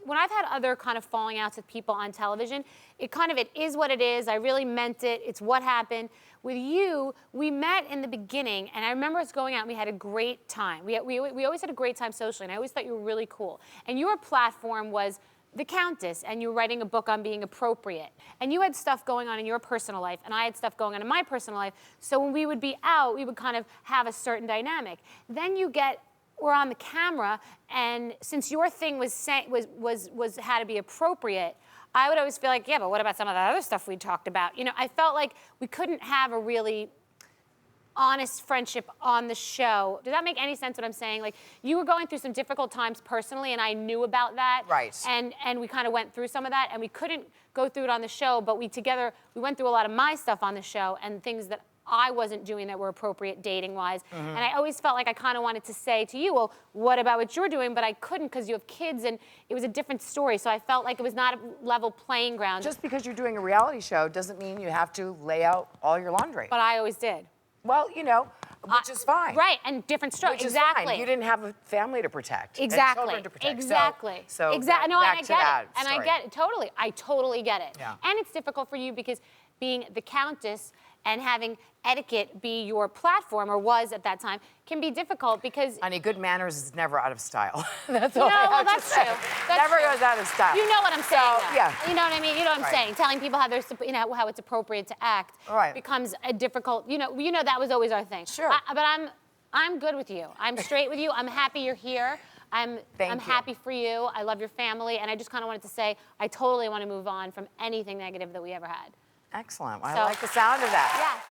when I've had other kind of falling outs with people on television, it is what it is. I really meant it. It's what happened. With you, we met in the beginning, and I remember us going out, and we had a great time. We always had a great time socially, and I always thought you were really cool. And your platform was the Countess, and you were writing a book on being appropriate. And you had stuff going on in your personal life, and I had stuff going on in my personal life. So when we would be out, we would kind of have a certain dynamic. Then we're on the camera, and since your thing was had to be appropriate, I would always feel like, yeah, but what about some of the other stuff we talked about? You know, I felt like we couldn't have a really honest friendship on the show. Does that make any sense what I'm saying? Like, you were going through some difficult times personally, and I knew about that. Right. And we kind of went through some of that, and we couldn't go through it on the show, but we went through a lot of my stuff on the show and things that I wasn't doing that were appropriate dating-wise. And I always felt like I kind of wanted to say to you, well, what about what you're doing? But I couldn't because you have kids, and it was a different story. So I felt like it was not a level playing ground. Just because you're doing a reality show doesn't mean you have to lay out all your laundry. But I always did. Well, you know, which is fine. Right, and different strokes. Which is exactly. fine. You didn't have a family to protect. Exactly. And children to protect. Exactly. So exactly. No, and I get it. And story. I get it. Totally. I totally get it. Yeah. And it's difficult for you because being the Countess and having etiquette be your platform, or was at that time, can be difficult because... Honey, good manners is never out of style. That's all I well, have that's to say. true. That's Never true. goes out of style. You know what I'm saying, though. Yeah. You know what I mean? You know what I'm Right. saying? Telling people how they're, how it's appropriate to act Right. becomes a difficult... You know that was always our thing. Sure. But I'm good with you. I'm straight with you. I'm happy you're here. I'm happy for you. I love your family, and I just kind of wanted to say I totally want to move on from anything negative that we ever had. Excellent. Well, I like the sound of that. Yeah.